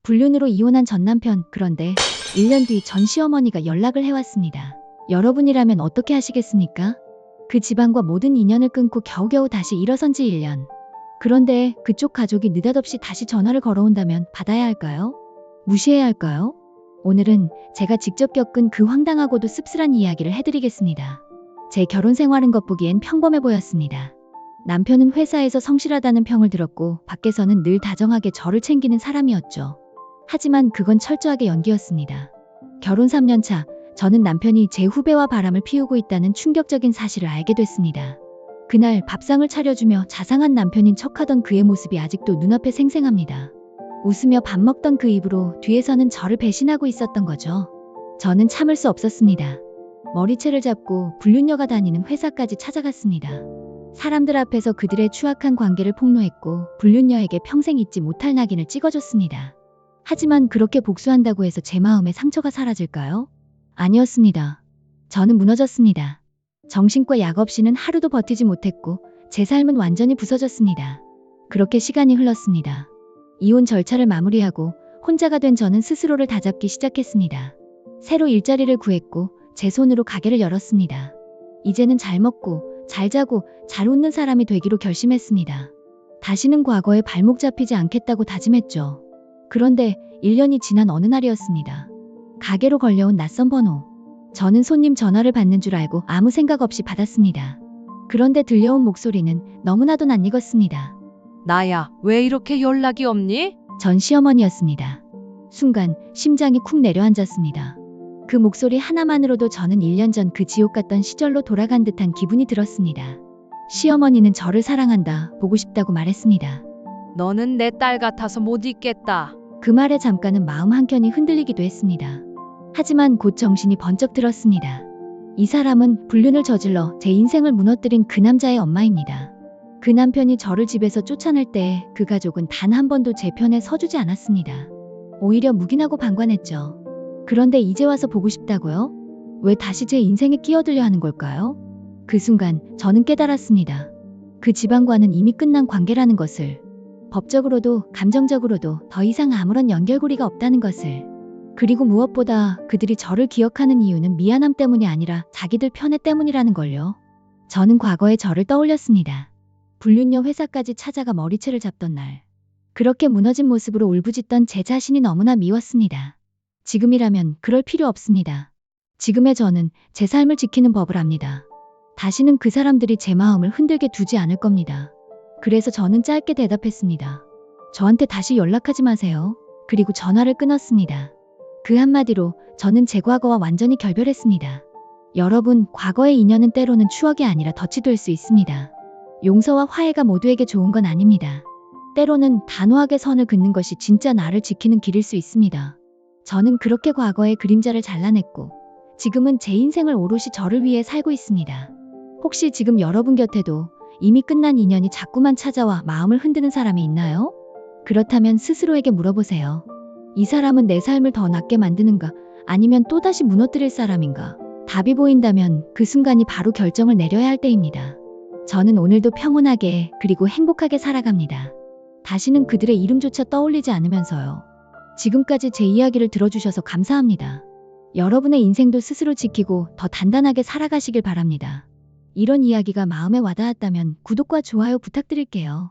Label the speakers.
Speaker 1: 불륜으로 이혼한 전 남편. 그런데 1년 뒤 전 시어머니가 연락을 해왔습니다. 여러분이라면 어떻게 하시겠습니까? 그 집안과 모든 인연을 끊고 겨우겨우 다시 일어선 지 1년. 그런데 그쪽 가족이 느닷없이 다시 전화를 걸어온다면 받아야 할까요? 무시해야 할까요? 오늘은 제가 직접 겪은 그 황당하고도 씁쓸한 이야기를 해드리겠습니다. 제 결혼 생활은 겉보기엔 평범해 보였습니다. 남편은 회사에서 성실하다는 평을 들었고 밖에서는 늘 다정하게 저를 챙기는 사람이었죠. 하지만 그건 철저하게 연기였습니다. 결혼 3년 차, 저는 남편이 제 후배와 바람을 피우고 있다는 충격적인 사실을 알게 됐습니다. 그날 밥상을 차려주며 자상한 남편인 척하던 그의 모습이 아직도 눈앞에 생생합니다. 웃으며 밥 먹던 그 입으로 뒤에서는 저를 배신하고 있었던 거죠. 저는 참을 수 없었습니다. 머리채를 잡고 불륜녀가 다니는 회사까지 찾아갔습니다. 사람들 앞에서 그들의 추악한 관계를 폭로했고 불륜녀에게 평생 잊지 못할 낙인을 찍어줬습니다. 하지만 그렇게 복수한다고 해서 제 마음의 상처가 사라질까요? 아니었습니다. 저는 무너졌습니다. 정신과 약 없이는 하루도 버티지 못했고 제 삶은 완전히 부서졌습니다. 그렇게 시간이 흘렀습니다. 이혼 절차를 마무리하고 혼자가 된 저는 스스로를 다잡기 시작했습니다. 새로 일자리를 구했고 제 손으로 가게를 열었습니다. 이제는 잘 먹고 잘 자고 잘 웃는 사람이 되기로 결심했습니다. 다시는 과거에 발목 잡히지 않겠다고 다짐했죠. 그런데 1년이 지난 어느 날이었습니다. 가게로 걸려온 낯선 번호. 저는 손님 전화를 받는 줄 알고 아무 생각 없이 받았습니다. 그런데 들려온 목소리는 너무나도 낯익었습니다.
Speaker 2: 나야, 왜 이렇게 연락이 없니?
Speaker 1: 전 시어머니였습니다. 순간 심장이 쿵 내려앉았습니다. 그 목소리 하나만으로도 저는 1년 전 그 지옥 같던 시절로 돌아간 듯한 기분이 들었습니다. 시어머니는 저를 사랑한다, 보고 싶다고 말했습니다.
Speaker 2: 너는 내 딸 같아서 못 있겠다.
Speaker 1: 그 말에 잠깐은 마음 한켠이 흔들리기도 했습니다. 하지만 곧 정신이 번쩍 들었습니다. 이 사람은 불륜을 저질러 제 인생을 무너뜨린 그 남자의 엄마입니다. 그 남편이 저를 집에서 쫓아낼 때 그 가족은 단 한 번도 제 편에 서주지 않았습니다. 오히려 묵인하고 방관했죠. 그런데 이제 와서 보고 싶다고요? 왜 다시 제 인생에 끼어들려 하는 걸까요? 그 순간 저는 깨달았습니다. 그 집안과는 이미 끝난 관계라는 것을. 법적으로도 감정적으로도 더 이상 아무런 연결고리가 없다는 것을. 그리고 무엇보다 그들이 저를 기억하는 이유는 미안함 때문이 아니라 자기들 편애 때문이라는 걸요. 저는 과거의 저를 떠올렸습니다. 불륜녀 회사까지 찾아가 머리채를 잡던 날. 그렇게 무너진 모습으로 울부짖던 제 자신이 너무나 미웠습니다. 지금이라면 그럴 필요 없습니다. 지금의 저는 제 삶을 지키는 법을 압니다. 다시는 그 사람들이 제 마음을 흔들게 두지 않을 겁니다. 그래서 저는 짧게 대답했습니다. 저한테 다시 연락하지 마세요. 그리고 전화를 끊었습니다. 그 한마디로 저는 제 과거와 완전히 결별했습니다. 여러분, 과거의 인연은 때로는 추억이 아니라 덫이 될 수 있습니다. 용서와 화해가 모두에게 좋은 건 아닙니다. 때로는 단호하게 선을 긋는 것이 진짜 나를 지키는 길일 수 있습니다. 저는 그렇게 과거의 그림자를 잘라냈고 지금은 제 인생을 오롯이 저를 위해 살고 있습니다. 혹시 지금 여러분 곁에도 이미 끝난 인연이 자꾸만 찾아와 마음을 흔드는 사람이 있나요? 그렇다면 스스로에게 물어보세요. 이 사람은 내 삶을 더 낫게 만드는가? 아니면 또다시 무너뜨릴 사람인가? 답이 보인다면 그 순간이 바로 결정을 내려야 할 때입니다. 저는 오늘도 평온하게 그리고 행복하게 살아갑니다. 다시는 그들의 이름조차 떠올리지 않으면서요. 지금까지 제 이야기를 들어주셔서 감사합니다. 여러분의 인생도 스스로 지키고 더 단단하게 살아가시길 바랍니다. 이런 이야기가 마음에 와닿았다면 구독과 좋아요 부탁드릴게요.